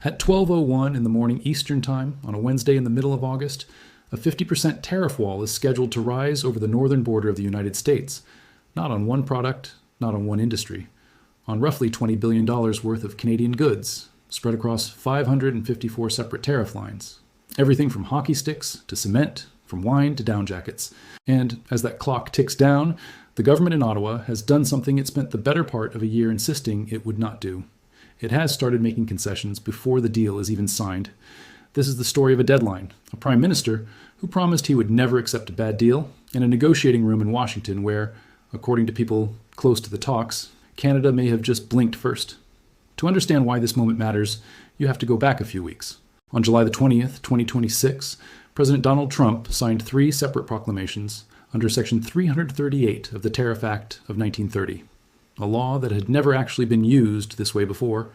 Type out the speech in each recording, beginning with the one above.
At 12:01 in the morning Eastern Time on a Wednesday in the middle of August, a 50% tariff wall is scheduled to rise over the northern border of the United States, not on one product, not on one industry, on roughly $20 billion worth of Canadian goods, spread across 554 separate tariff lines. Everything from hockey sticks to cement, from wine to down jackets. And as that clock ticks down, the government in Ottawa has done something it spent the better part of a year insisting it would not do. It has started making concessions before the deal is even signed. This is the story of a deadline, a prime minister who promised he would never accept a bad deal, and a negotiating room in Washington where, according to people close to the talks, Canada may have just blinked first. To understand why this moment matters, you have to go back a few weeks. On July the 20th, 2026, President Donald Trump signed 3 separate proclamations under Section 338 of the Tariff Act of 1930, a law that had never actually been used this way before.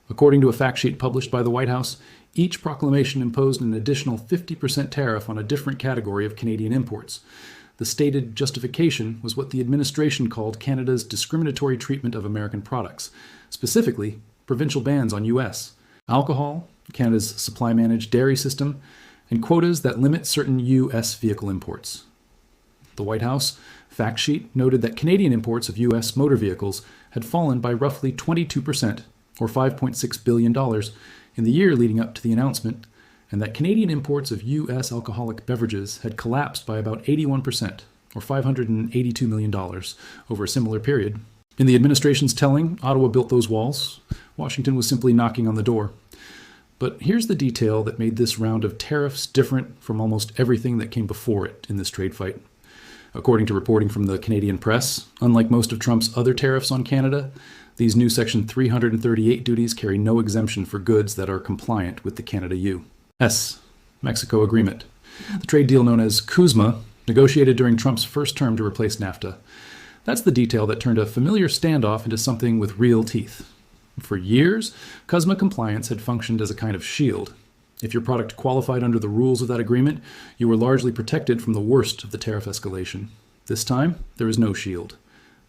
According to a fact sheet published by the White House, each proclamation imposed an additional 50% tariff on a different category of Canadian imports. The stated justification was what the administration called Canada's discriminatory treatment of American products, specifically provincial bans on U.S. alcohol, Canada's supply-managed dairy system, and quotas that limit certain U.S. vehicle imports. The White House fact sheet noted that Canadian imports of U.S. motor vehicles had fallen by roughly 22%, or $5.6 billion, in the year leading up to the announcement, and that Canadian imports of U.S. alcoholic beverages had collapsed by about 81%, or $582 million, over a similar period. In the administration's telling, Ottawa built those walls. Washington was simply knocking on the door. But here's the detail that made this round of tariffs different from almost everything that came before it in this trade fight. According to reporting from the Canadian press, unlike most of Trump's other tariffs on Canada, these new Section 338 duties carry no exemption for goods that are compliant with the Canada-U.S. Mexico Agreement, the trade deal known as CUSMA, negotiated during Trump's first term to replace NAFTA. That's the detail that turned a familiar standoff into something with real teeth. For years, CUSMA compliance had functioned as a kind of shield. If your product qualified under the rules of that agreement, you were largely protected from the worst of the tariff escalation. This time, there is no shield.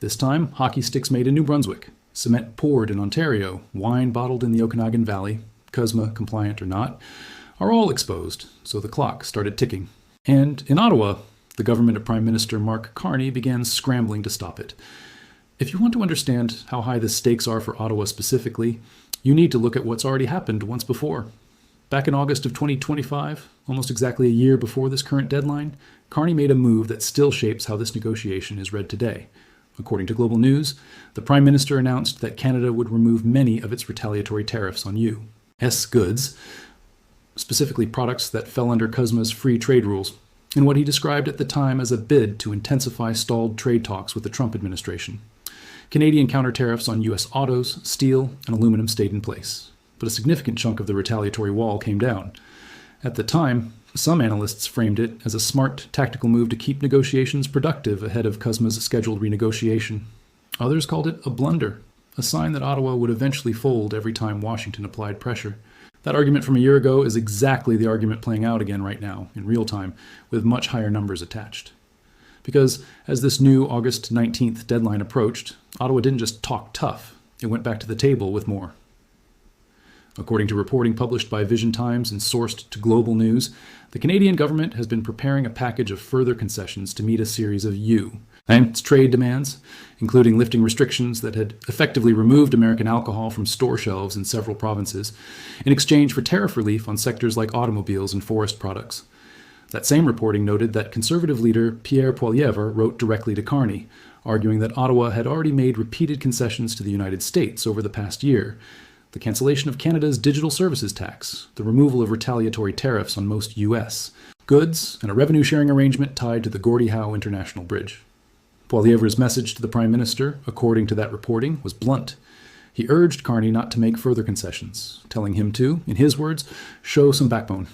This time, hockey sticks made in New Brunswick, cement poured in Ontario, wine bottled in the Okanagan Valley, CUSMA compliant or not, are all exposed, so the clock started ticking. And in Ottawa, the government of Prime Minister Mark Carney began scrambling to stop it. If you want to understand how high the stakes are for Ottawa specifically, you need to look at what's already happened once before. Back in August of 2025, almost exactly a year before this current deadline, Carney made a move that still shapes how this negotiation is read today. According to Global News, the Prime Minister announced that Canada would remove many of its retaliatory tariffs on U.S. goods, specifically products that fell under CUSMA's free trade rules, in what he described at the time as a bid to intensify stalled trade talks with the Trump administration. Canadian counter-tariffs on U.S. autos, steel, and aluminum stayed in place, but a significant chunk of the retaliatory wall came down. At the time, some analysts framed it as a smart, tactical move to keep negotiations productive ahead of CUSMA's scheduled renegotiation. Others called it a blunder, a sign that Ottawa would eventually fold every time Washington applied pressure. That argument from a year ago is exactly the argument playing out again right now, in real time, with much higher numbers attached. Because as this new August 19th deadline approached, Ottawa didn't just talk tough, it went back to the table with more. According to reporting published by Vision Times and sourced to Global News, the Canadian government has been preparing a package of further concessions to meet a series of U.S. trade demands, including lifting restrictions that had effectively removed American alcohol from store shelves in several provinces, in exchange for tariff relief on sectors like automobiles and forest products. That same reporting noted that Conservative leader Pierre Poilievre wrote directly to Carney, arguing that Ottawa had already made repeated concessions to the United States over the past year: the cancellation of Canada's digital services tax, the removal of retaliatory tariffs on most U.S. goods, and a revenue-sharing arrangement tied to the Gordie Howe International Bridge. Poilievre's message to the Prime Minister, according to that reporting, was blunt. He urged Carney not to make further concessions, telling him to, in his words, show some backbone.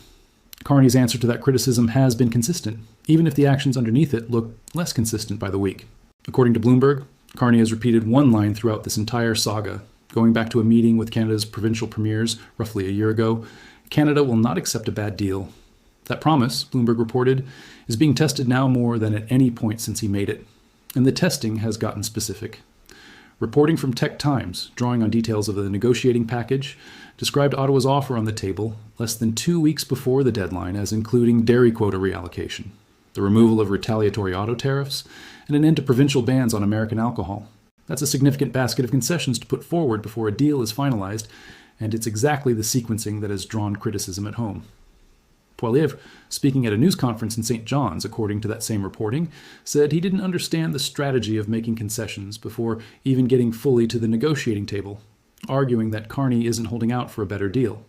Carney's answer to that criticism has been consistent, even if the actions underneath it look less consistent by the week. According to Bloomberg, Carney has repeated one line throughout this entire saga, going back to a meeting with Canada's provincial premiers roughly a year ago: Canada will not accept a bad deal. That promise, Bloomberg reported, is being tested now more than at any point since he made it. And the testing has gotten specific. Reporting from Tech Times, drawing on details of the negotiating package, described Ottawa's offer on the table less than 2 weeks before the deadline as including dairy quota reallocation, the removal of retaliatory auto tariffs, and an end to provincial bans on American alcohol. That's a significant basket of concessions to put forward before a deal is finalized, and it's exactly the sequencing that has drawn criticism at home. Poilievre, speaking at a news conference in St. John's, according to that same reporting, said he didn't understand the strategy of making concessions before even getting fully to the negotiating table, arguing that Carney isn't holding out for a better deal.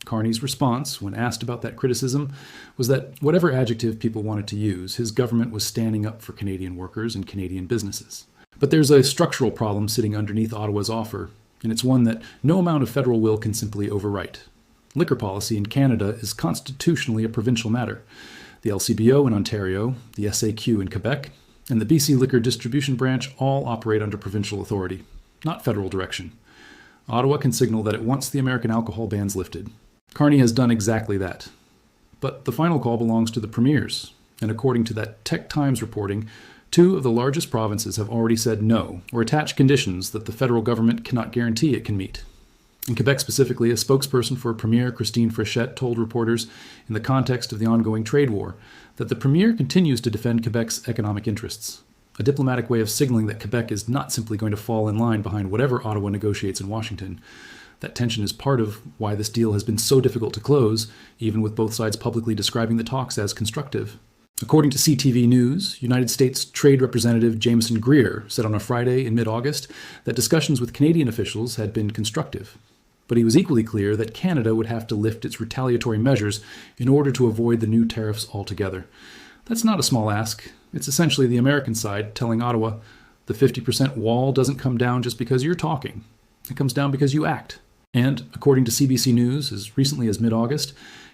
Carney's response, when asked about that criticism, was that whatever adjective people wanted to use, his government was standing up for Canadian workers and Canadian businesses. But there's a structural problem sitting underneath Ottawa's offer, and it's one that no amount of federal will can simply overwrite. Liquor policy in Canada is constitutionally a provincial matter. The LCBO in Ontario, the SAQ in Quebec, and the BC Liquor Distribution Branch all operate under provincial authority, not federal direction. Ottawa can signal that it wants the American alcohol bans lifted. Carney has done exactly that. But the final call belongs to the premiers, and according to that Tech Times reporting, 2 of the largest provinces have already said no, or attached conditions that the federal government cannot guarantee it can meet. In Quebec specifically, a spokesperson for Premier Christine Fréchette told reporters, in the context of the ongoing trade war, that the Premier continues to defend Quebec's economic interests, a diplomatic way of signaling that Quebec is not simply going to fall in line behind whatever Ottawa negotiates in Washington. That tension is part of why this deal has been so difficult to close, even with both sides publicly describing the talks as constructive. According to CTV News, United States Trade Representative Jameson Greer said on a Friday in mid-August that discussions with Canadian officials had been constructive. But he was equally clear that Canada would have to lift its retaliatory measures in order to avoid the new tariffs altogether. That's not a small ask. It's essentially the American side telling Ottawa, the 50% wall doesn't come down just because you're talking. It comes down because you act. And, according to CBC News, as recently as mid-August,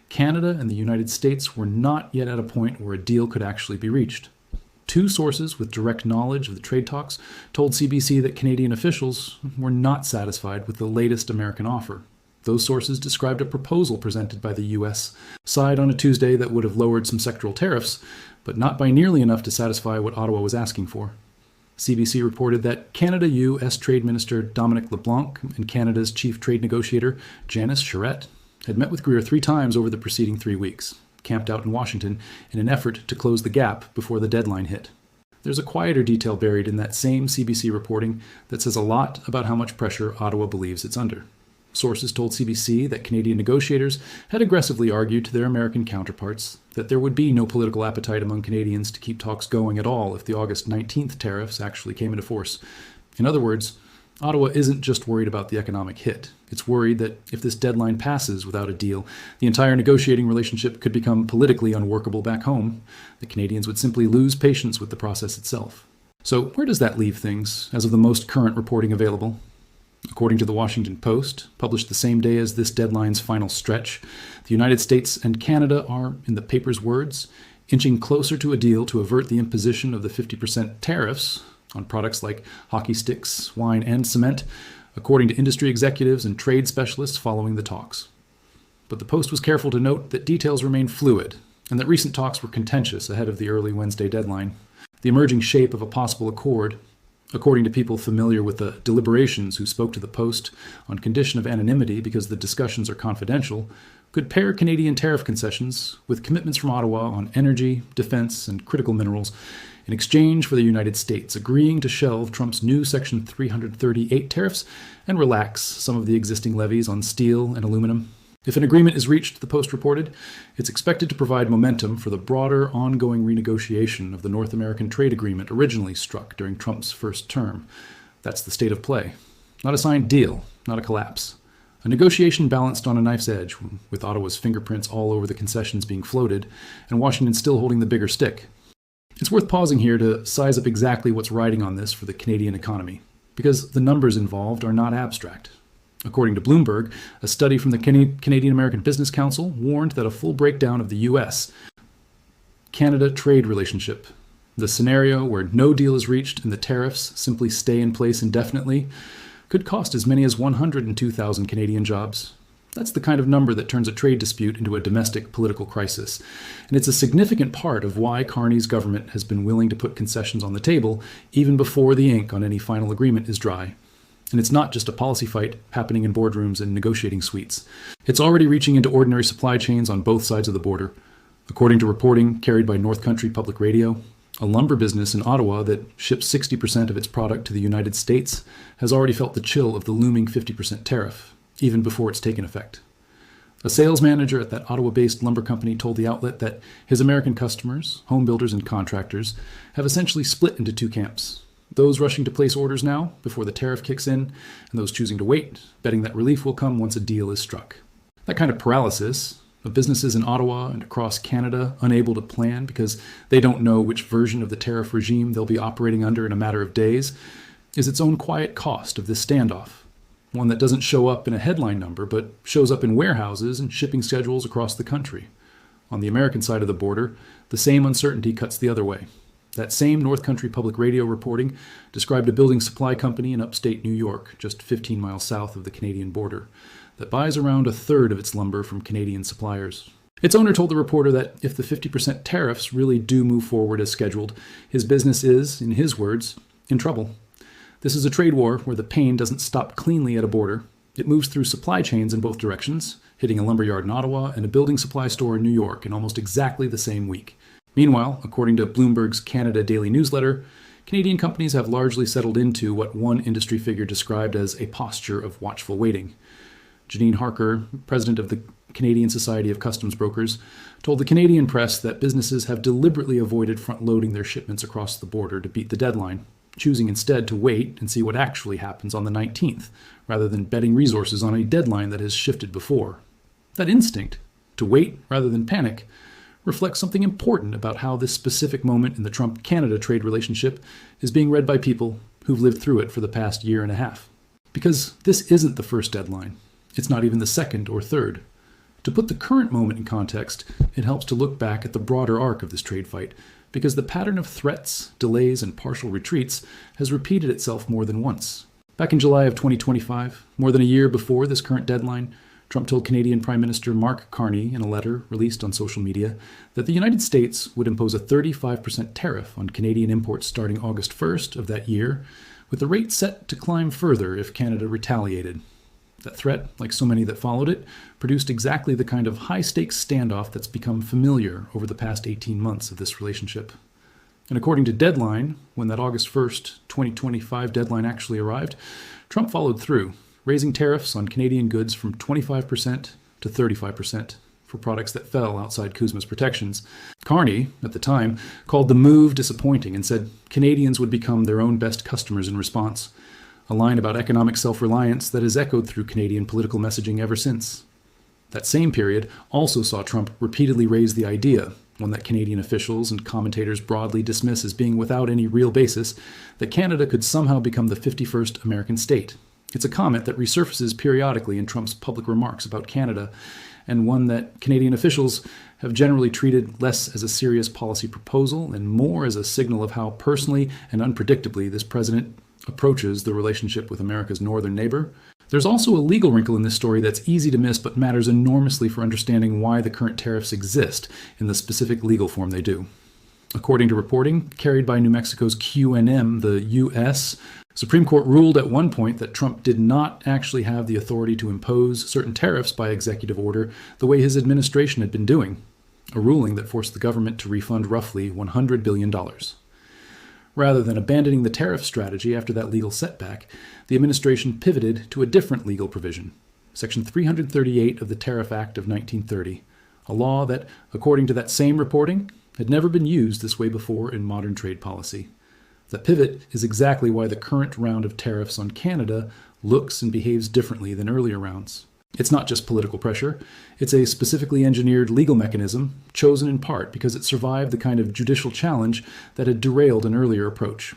Canada and the United States were not yet at a point where a deal could actually be reached. 2 sources with direct knowledge of the trade talks told CBC that Canadian officials were not satisfied with the latest American offer. Those sources described a proposal presented by the U.S. side on a Tuesday that would have lowered some sectoral tariffs, but not by nearly enough to satisfy what Ottawa was asking for. CBC reported that Canada-U.S. Trade Minister Dominic LeBlanc and Canada's chief trade negotiator Janice Charette had met with Greer 3 times over the preceding 3 weeks, camped out in Washington in an effort to close the gap before the deadline hit. There's a quieter detail buried in that same CBC reporting that says a lot about how much pressure Ottawa believes it's under. Sources told CBC that Canadian negotiators had aggressively argued to their American counterparts that there would be no political appetite among Canadians to keep talks going at all if the August 19th tariffs actually came into force. In other words, Ottawa isn't just worried about the economic hit. It's worried that if this deadline passes without a deal, the entire negotiating relationship could become politically unworkable back home. The Canadians would simply lose patience with the process itself. So where does that leave things as of the most current reporting available? According to the Washington Post, published the same day as this deadline's final stretch, the United States and Canada are, in the paper's words, inching closer to a deal to avert the imposition of the 50% tariffs on products like hockey sticks, wine, and cement, according to industry executives and trade specialists following the talks. But the Post was careful to note that details remain fluid, and that recent talks were contentious ahead of the early Wednesday deadline. The emerging shape of a possible accord, according to people familiar with the deliberations who spoke to the Post on condition of anonymity because the discussions are confidential, could pair Canadian tariff concessions with commitments from Ottawa on energy, defense, and critical minerals in exchange for the United States agreeing to shelve Trump's new Section 338 tariffs and relax some of the existing levies on steel and aluminum. If an agreement is reached, the Post reported, it's expected to provide momentum for the broader ongoing renegotiation of the North American trade agreement originally struck during Trump's first term. That's the state of play. Not a signed deal, not a collapse. A negotiation balanced on a knife's edge, with Ottawa's fingerprints all over the concessions being floated, and Washington still holding the bigger stick. It's worth pausing here to size up exactly what's riding on this for the Canadian economy, because the numbers involved are not abstract. According to Bloomberg, a study from the Canadian American Business Council warned that a full breakdown of the U.S.-Canada trade relationship, the scenario where no deal is reached and the tariffs simply stay in place indefinitely, could cost as many as 102,000 Canadian jobs, That's the kind of number that turns a trade dispute into a domestic political crisis. And it's a significant part of why Carney's government has been willing to put concessions on the table even before the ink on any final agreement is dry. And it's not just a policy fight happening in boardrooms and negotiating suites. It's already reaching into ordinary supply chains on both sides of the border. According to reporting carried by North Country Public Radio, a lumber business in Ottawa that ships 60% of its product to the United States has already felt the chill of the looming 50% tariff, even before it's taken effect. A sales manager at that Ottawa-based lumber company told the outlet that his American customers, home builders and contractors, have essentially split into two camps. Those rushing to place orders now, before the tariff kicks in, and those choosing to wait, betting that relief will come once a deal is struck. That kind of paralysis of businesses in Ottawa and across Canada unable to plan because they don't know which version of the tariff regime they'll be operating under in a matter of days is its own quiet cost of this standoff. One that doesn't show up in a headline number, but shows up in warehouses and shipping schedules across the country. On the American side of the border, the same uncertainty cuts the other way. That same North Country Public Radio reporting described a building supply company in upstate New York, just 15 miles south of the Canadian border, that buys around a third of its lumber from Canadian suppliers. Its owner told the reporter that if the 50% tariffs really do move forward as scheduled, his business is, in his words, in trouble. This is a trade war where the pain doesn't stop cleanly at a border. It moves through supply chains in both directions, hitting a lumberyard in Ottawa and a building supply store in New York in almost exactly the same week. Meanwhile, according to Bloomberg's Canada Daily newsletter, Canadian companies have largely settled into what one industry figure described as a posture of watchful waiting. Janine Harker, president of the Canadian Society of Customs Brokers, told the Canadian press that businesses have deliberately avoided front-loading their shipments across the border to beat the deadline, choosing instead to wait and see what actually happens on the 19th, rather than betting resources on a deadline that has shifted before. That instinct, to wait rather than panic, reflects something important about how this specific moment in the Trump-Canada trade relationship is being read by people who've lived through it for the past year and a half. Because this isn't the first deadline. It's not even the second or third. To put the current moment in context, it helps to look back at the broader arc of this trade fight, because the pattern of threats, delays, and partial retreats has repeated itself more than once. Back in July of 2025, more than a year before this current deadline, Trump told Canadian Prime Minister Mark Carney in a letter released on social media that the United States would impose a 35% tariff on Canadian imports starting August 1st of that year, with the rate set to climb further if Canada retaliated. That threat, like so many that followed it, produced exactly the kind of high-stakes standoff that's become familiar over the past 18 months of this relationship. And according to Deadline, when that August 1st, 2025 deadline actually arrived, Trump followed through, raising tariffs on Canadian goods from 25% to 35% for products that fell outside CUSMA's protections. Carney, at the time, called the move disappointing and said Canadians would become their own best customers in response. A line about economic self-reliance that has echoed through Canadian political messaging ever since. That same period also saw Trump repeatedly raise the idea, one that Canadian officials and commentators broadly dismiss as being without any real basis, that Canada could somehow become the 51st American state. It's a comment that resurfaces periodically in Trump's public remarks about Canada, and one that Canadian officials have generally treated less as a serious policy proposal and more as a signal of how personally and unpredictably this president approaches the relationship with America's northern neighbor. There's also a legal wrinkle in this story that's easy to miss but matters enormously for understanding why the current tariffs exist in the specific legal form they do. According to reporting carried by New Mexico's QNM, the U.S. Supreme Court ruled at one point that Trump did not actually have the authority to impose certain tariffs by executive order the way his administration had been doing, a ruling that forced the government to refund roughly $100 billion. Rather than abandoning the tariff strategy after that legal setback, the administration pivoted to a different legal provision, Section 338 of the Tariff Act of 1930, a law that, according to that same reporting, had never been used this way before in modern trade policy. That pivot is exactly why the current round of tariffs on Canada looks and behaves differently than earlier rounds. It's not just political pressure. It's a specifically engineered legal mechanism, chosen in part because it survived the kind of judicial challenge that had derailed an earlier approach.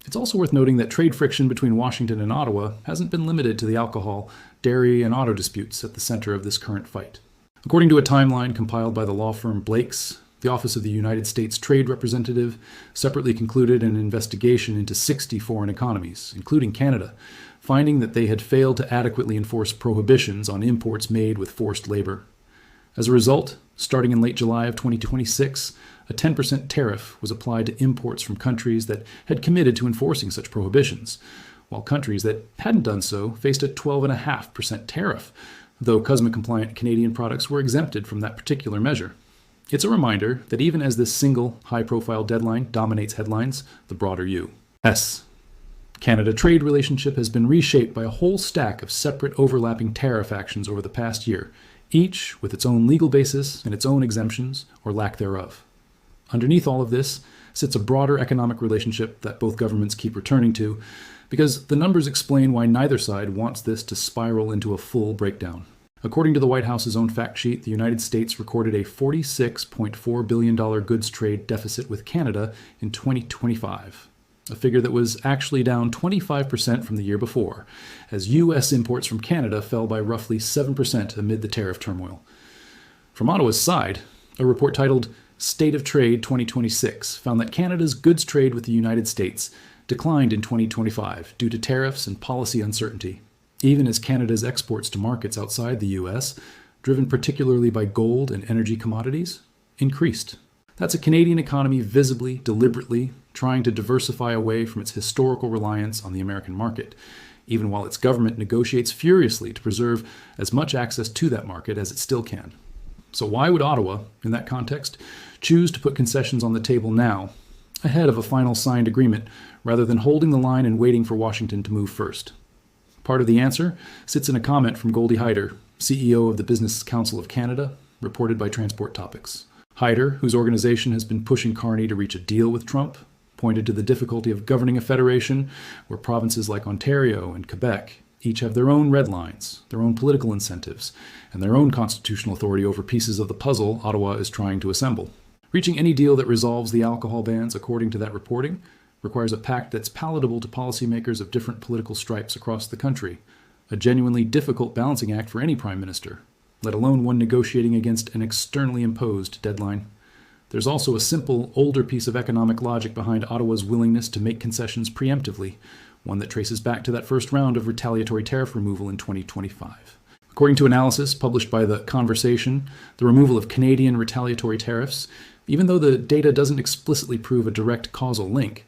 It's also worth noting that trade friction between Washington and Ottawa hasn't been limited to the alcohol, dairy, and auto disputes at the center of this current fight. According to a timeline compiled by the law firm Blake's, the Office of the United States Trade Representative separately concluded an investigation into 60 foreign economies, including Canada, finding that they had failed to adequately enforce prohibitions on imports made with forced labor. As a result, starting in late July of 2026, a 10% tariff was applied to imports from countries that had committed to enforcing such prohibitions, while countries that hadn't done so faced a 12.5% tariff, though CUSMA-compliant Canadian products were exempted from that particular measure. It's a reminder that even as this single high-profile deadline dominates headlines, the broader U.S. Canada trade relationship has been reshaped by a whole stack of separate overlapping tariff actions over the past year, each with its own legal basis and its own exemptions, or lack thereof. Underneath all of this sits a broader economic relationship that both governments keep returning to, because the numbers explain why neither side wants this to spiral into a full breakdown. According to the White House's own fact sheet, the United States recorded a $46.4 billion goods trade deficit with Canada in 2025, a figure that was actually down 25% from the year before, as U.S. imports from Canada fell by roughly 7% amid the tariff turmoil. From Ottawa's side, a report titled State of Trade 2026 found that Canada's goods trade with the United States declined in 2025 due to tariffs and policy uncertainty, even as Canada's exports to markets outside the U.S., driven particularly by gold and energy commodities, increased. That's a Canadian economy visibly, deliberately trying to diversify away from its historical reliance on the American market, even while its government negotiates furiously to preserve as much access to that market as it still can. So why would Ottawa, in that context, choose to put concessions on the table now, ahead of a final signed agreement, rather than holding the line and waiting for Washington to move first? Part of the answer sits in a comment from Goldie Hyder, CEO of the Business Council of Canada, reported by Transport Topics. Hyder, whose organization has been pushing Carney to reach a deal with Trump, pointed to the difficulty of governing a federation where provinces like Ontario and Quebec each have their own red lines, their own political incentives, and their own constitutional authority over pieces of the puzzle Ottawa is trying to assemble. Reaching any deal that resolves the alcohol bans, according to that reporting, requires a pact that's palatable to policymakers of different political stripes across the country, a genuinely difficult balancing act for any prime minister, let alone one negotiating against an externally imposed deadline. There's also a simple, older piece of economic logic behind Ottawa's willingness to make concessions preemptively, one that traces back to that first round of retaliatory tariff removal in 2025. According to analysis published by the Conversation, the removal of Canadian retaliatory tariffs, even though the data doesn't explicitly prove a direct causal link,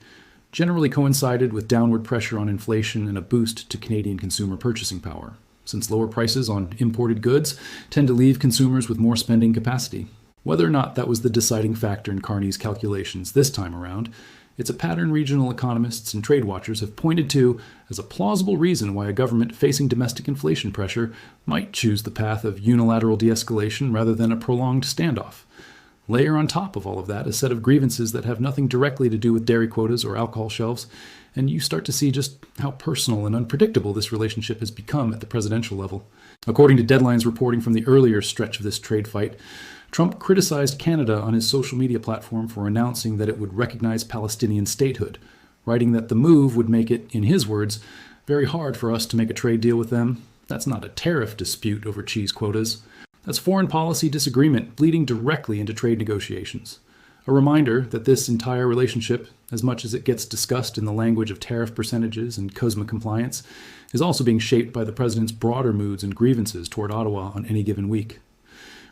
generally coincided with downward pressure on inflation and a boost to Canadian consumer purchasing power, since lower prices on imported goods tend to leave consumers with more spending capacity. Whether or not that was the deciding factor in Carney's calculations this time around, it's a pattern regional economists and trade watchers have pointed to as a plausible reason why a government facing domestic inflation pressure might choose the path of unilateral de-escalation rather than a prolonged standoff. Layer on top of all of that a set of grievances that have nothing directly to do with dairy quotas or alcohol shelves, and you start to see just how personal and unpredictable this relationship has become at the presidential level. According to Deadline's reporting from the earlier stretch of this trade fight, Trump criticized Canada on his social media platform for announcing that it would recognize Palestinian statehood, writing that the move would make it, in his words, very hard for us to make a trade deal with them. That's not a tariff dispute over cheese quotas. That's foreign policy disagreement bleeding directly into trade negotiations. A reminder that this entire relationship, as much as it gets discussed in the language of tariff percentages and CUSMA compliance, is also being shaped by the president's broader moods and grievances toward Ottawa on any given week.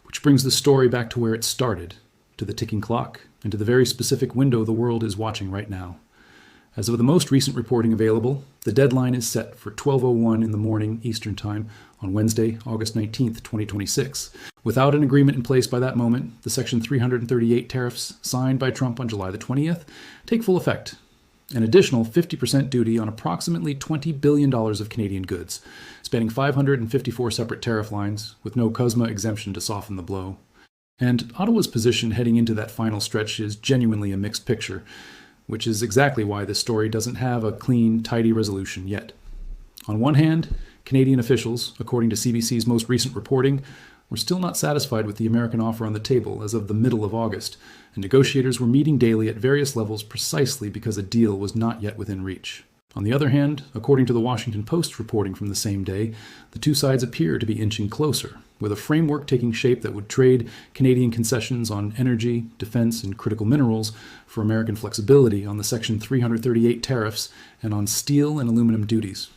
Which brings the story back to where it started, to the ticking clock, and to the very specific window the world is watching right now. As of the most recent reporting available, the deadline is set for 12:01 in the morning Eastern Time on Wednesday, August 19th, 2026. Without an agreement in place by that moment, the Section 338 tariffs signed by Trump on July the 20th take full effect. An additional 50% duty on approximately $20 billion of Canadian goods, spanning 554 separate tariff lines, with no CUSMA exemption to soften the blow. And Ottawa's position heading into that final stretch is genuinely a mixed picture, which is exactly why this story doesn't have a clean, tidy resolution yet. On one hand, Canadian officials, according to CBC's most recent reporting, were still not satisfied with the American offer on the table as of the middle of August, and negotiators were meeting daily at various levels precisely because a deal was not yet within reach. On the other hand, according to the Washington Post reporting from the same day, the two sides appear to be inching closer, with a framework taking shape that would trade Canadian concessions on energy, defense, and critical minerals for American flexibility on the Section 338 tariffs and on steel and aluminum duties.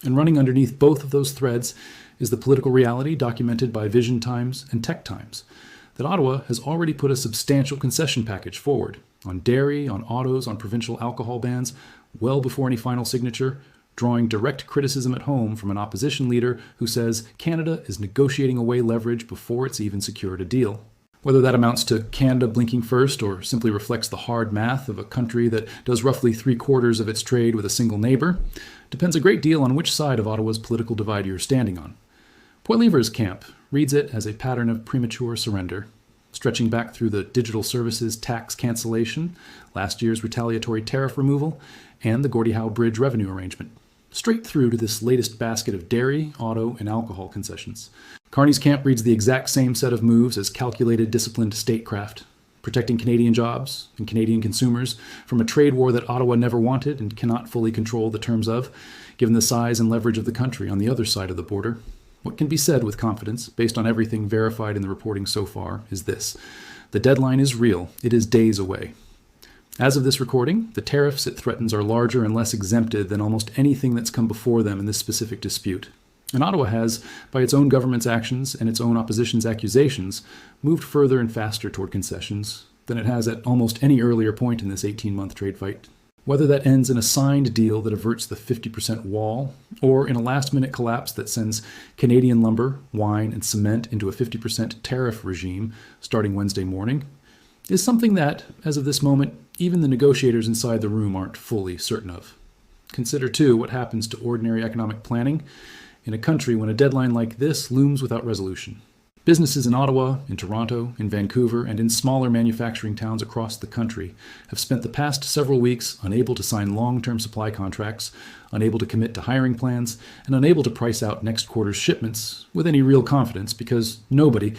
And running underneath both of those threads is the political reality documented by Vision Times and Tech Times, that Ottawa has already put a substantial concession package forward on dairy, on autos, on provincial alcohol bans, well before any final signature, drawing direct criticism at home from an opposition leader who says Canada is negotiating away leverage before it's even secured a deal. Whether that amounts to Canada blinking first or simply reflects the hard math of a country that does roughly 3/4 of its trade with a single neighbor depends a great deal on which side of Ottawa's political divide you're standing on. Poilievre's camp reads it as a pattern of premature surrender, stretching back through the digital services tax cancellation, last year's retaliatory tariff removal, and the Gordie Howe Bridge revenue arrangement, straight through to this latest basket of dairy, auto, and alcohol concessions. Carney's camp reads the exact same set of moves as calculated, disciplined statecraft, protecting Canadian jobs and Canadian consumers from a trade war that Ottawa never wanted and cannot fully control the terms of, given the size and leverage of the country on the other side of the border. What can be said with confidence, based on everything verified in the reporting so far, is this: the deadline is real. It is days away. As of this recording, the tariffs it threatens are larger and less exempted than almost anything that's come before them in this specific dispute. And Ottawa has, by its own government's actions and its own opposition's accusations, moved further and faster toward concessions than it has at almost any earlier point in this 18-month trade fight. Whether that ends in a signed deal that averts the 50% wall, or in a last-minute collapse that sends Canadian lumber, wine, and cement into a 50% tariff regime starting Wednesday morning, is something that, as of this moment, even the negotiators inside the room aren't fully certain of. Consider, too, what happens to ordinary economic planning in a country when a deadline like this looms without resolution. Businesses in Ottawa, in Toronto, in Vancouver, and in smaller manufacturing towns across the country have spent the past several weeks unable to sign long-term supply contracts, unable to commit to hiring plans, and unable to price out next quarter's shipments with any real confidence because nobody,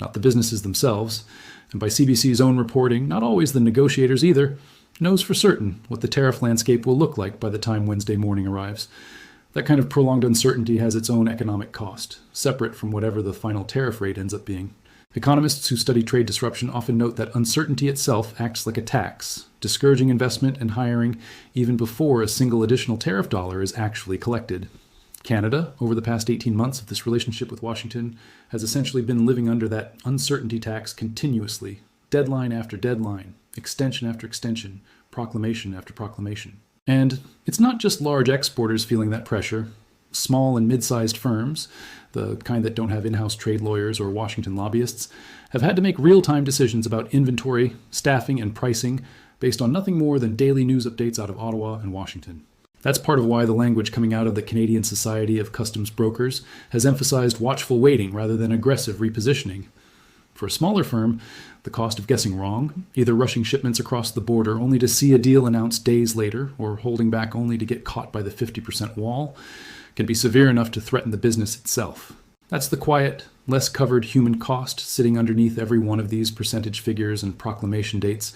not the businesses themselves, and by CBC's own reporting, not always the negotiators either, knows for certain what the tariff landscape will look like by the time Wednesday morning arrives. That kind of prolonged uncertainty has its own economic cost, separate from whatever the final tariff rate ends up being. Economists who study trade disruption often note that uncertainty itself acts like a tax, discouraging investment and hiring even before a single additional tariff dollar is actually collected. Canada, over the past 18 months of this relationship with Washington, has essentially been living under that uncertainty tax continuously, deadline after deadline, extension after extension, proclamation after proclamation. And it's not just large exporters feeling that pressure. Small and mid-sized firms, the kind that don't have in-house trade lawyers or Washington lobbyists, have had to make real-time decisions about inventory, staffing, and pricing based on nothing more than daily news updates out of Ottawa and Washington. That's part of why the language coming out of the Canadian Society of Customs Brokers has emphasized watchful waiting rather than aggressive repositioning. For a smaller firm, the cost of guessing wrong, either rushing shipments across the border only to see a deal announced days later, or holding back only to get caught by the 50% wall, can be severe enough to threaten the business itself. That's the quiet, less covered human cost sitting underneath every one of these percentage figures and proclamation dates,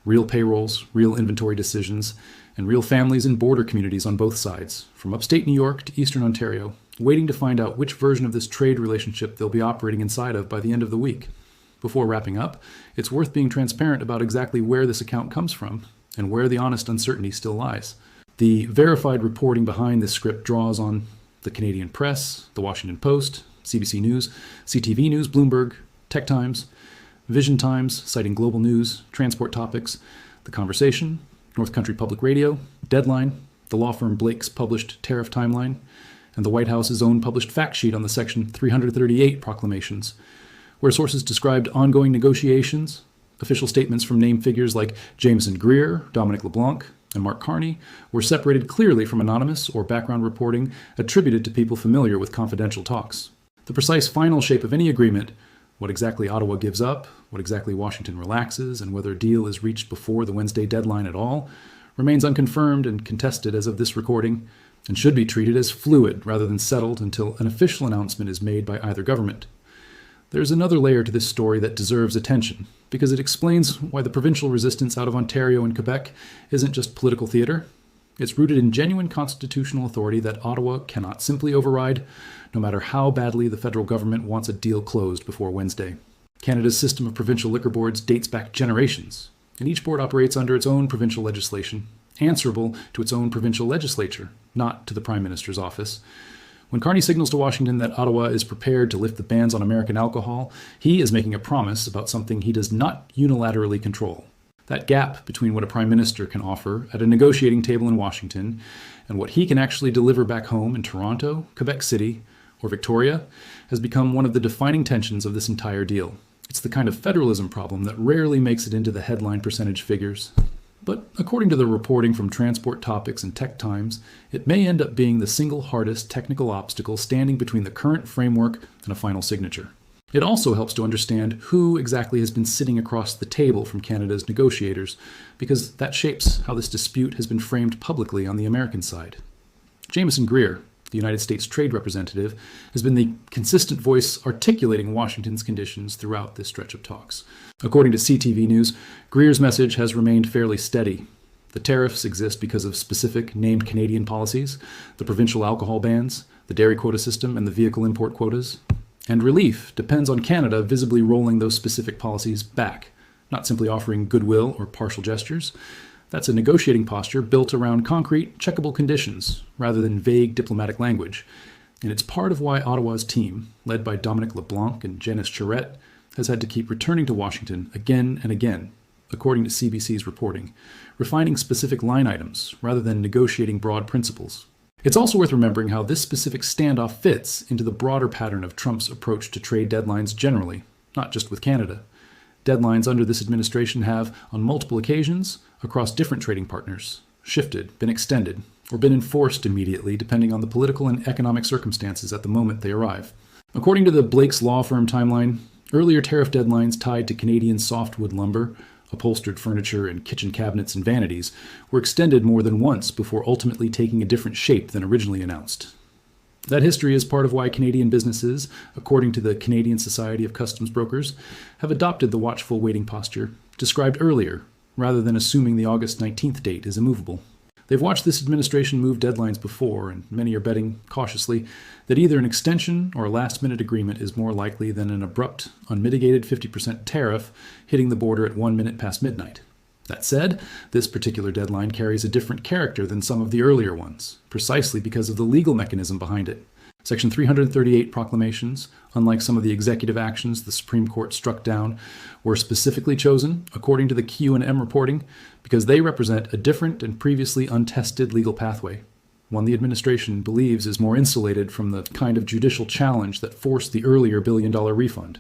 real payrolls, real inventory decisions, and real families in border communities on both sides, from upstate New York to eastern Ontario, waiting to find out which version of this trade relationship they'll be operating inside of by the end of the week. Before wrapping up, it's worth being transparent about exactly where this account comes from and where the honest uncertainty still lies. The verified reporting behind this script draws on the Canadian Press, the Washington Post, CBC News, CTV News, Bloomberg, Tech Times, Vision Times, citing Global News, Transport Topics, The Conversation, North Country Public Radio, Deadline, the law firm Blake's published tariff timeline, and the White House's own published fact sheet on the Section 338 proclamations, where sources described ongoing negotiations, official statements from named figures like Jameson Greer, Dominic LeBlanc, and Mark Carney were separated clearly from anonymous or background reporting attributed to people familiar with confidential talks. The precise final shape of any agreement, what exactly Ottawa gives up, what exactly Washington relaxes, and whether a deal is reached before the Wednesday deadline at all, remains unconfirmed and contested as of this recording, and should be treated as fluid rather than settled until an official announcement is made by either government. There's another layer to this story that deserves attention, because it explains why the provincial resistance out of Ontario and Quebec isn't just political theater. It's rooted in genuine constitutional authority that Ottawa cannot simply override, no matter how badly the federal government wants a deal closed before Wednesday. Canada's system of provincial liquor boards dates back generations, and each board operates under its own provincial legislation, answerable to its own provincial legislature, not to the Prime Minister's office. When Carney signals to Washington that Ottawa is prepared to lift the bans on American alcohol, he is making a promise about something he does not unilaterally control. That gap between what a Prime Minister can offer at a negotiating table in Washington and what he can actually deliver back home in Toronto, Quebec City, or Victoria has become one of the defining tensions of this entire deal. It's the kind of federalism problem that rarely makes it into the headline percentage figures. But according to the reporting from Transport Topics and Tech Times, it may end up being the single hardest technical obstacle standing between the current framework and a final signature. It also helps to understand who exactly has been sitting across the table from Canada's negotiators, because that shapes how this dispute has been framed publicly on the American side. Jameson Greer, the United States Trade Representative, has been the consistent voice articulating Washington's conditions throughout this stretch of talks. According to CTV News, Greer's message has remained fairly steady. The tariffs exist because of specific named Canadian policies, the provincial alcohol bans, the dairy quota system, and the vehicle import quotas. And relief depends on Canada visibly rolling those specific policies back, not simply offering goodwill or partial gestures. That's a negotiating posture built around concrete, checkable conditions, rather than vague diplomatic language. And it's part of why Ottawa's team, led by Dominic LeBlanc and Janice Charette, has had to keep returning to Washington again and again, according to CBC's reporting, refining specific line items rather than negotiating broad principles. It's also worth remembering how this specific standoff fits into the broader pattern of Trump's approach to trade deadlines generally, not just with Canada. Deadlines under this administration have, on multiple occasions, across different trading partners, shifted, been extended, or been enforced immediately depending on the political and economic circumstances at the moment they arrive. According to the Blake's Law Firm timeline, earlier tariff deadlines tied to Canadian softwood lumber, upholstered furniture, and kitchen cabinets and vanities were extended more than once before ultimately taking a different shape than originally announced. That history is part of why Canadian businesses, according to the Canadian Society of Customs Brokers, have adopted the watchful waiting posture described earlier, rather than assuming the August 19th date is immovable. They've watched this administration move deadlines before, and many are betting, cautiously, that either an extension or a last-minute agreement is more likely than an abrupt, unmitigated 50% tariff hitting the border at 1 minute past midnight. That said, this particular deadline carries a different character than some of the earlier ones, precisely because of the legal mechanism behind it. Section 338 proclamations, unlike some of the executive actions the Supreme Court struck down, were specifically chosen, according to the Q&M reporting, because they represent a different and previously untested legal pathway, one the administration believes is more insulated from the kind of judicial challenge that forced the earlier billion-dollar refund.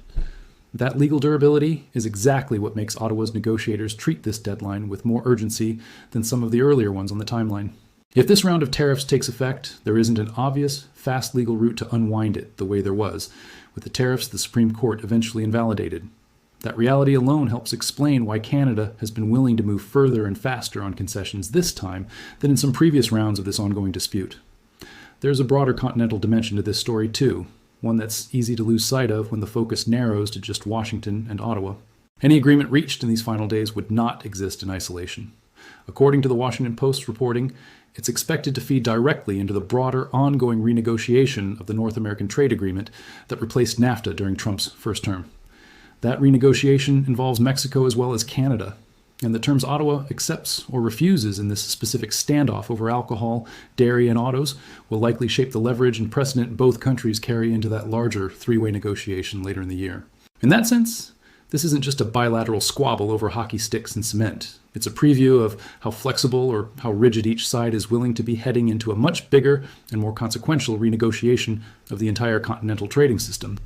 That legal durability is exactly what makes Ottawa's negotiators treat this deadline with more urgency than some of the earlier ones on the timeline. If this round of tariffs takes effect, there isn't an obvious, fast legal route to unwind it the way there was, with the tariffs the Supreme Court eventually invalidated. That reality alone helps explain why Canada has been willing to move further and faster on concessions this time than in some previous rounds of this ongoing dispute. There's a broader continental dimension to this story too, one that's easy to lose sight of when the focus narrows to just Washington and Ottawa. Any agreement reached in these final days would not exist in isolation. According to the Washington Post's reporting, it's expected to feed directly into the broader, ongoing renegotiation of the North American Trade Agreement that replaced NAFTA during Trump's first term. That renegotiation involves Mexico as well as Canada, and the terms Ottawa accepts or refuses in this specific standoff over alcohol, dairy, and autos will likely shape the leverage and precedent both countries carry into that larger three-way negotiation later in the year. In that sense, this isn't just a bilateral squabble over hockey sticks and cement. It's a preview of how flexible or how rigid each side is willing to be heading into a much bigger and more consequential renegotiation of the entire continental trading system.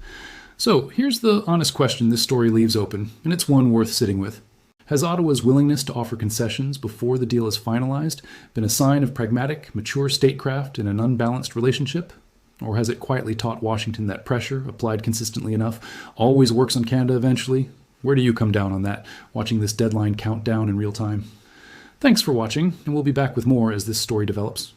So here's the honest question this story leaves open, and it's one worth sitting with. Has Ottawa's willingness to offer concessions before the deal is finalized been a sign of pragmatic, mature statecraft in an unbalanced relationship? Or has it quietly taught Washington that pressure, applied consistently enough, always works on Canada eventually? Where do you come down on that, watching this deadline count down in real time? Thanks for watching, and we'll be back with more as this story develops.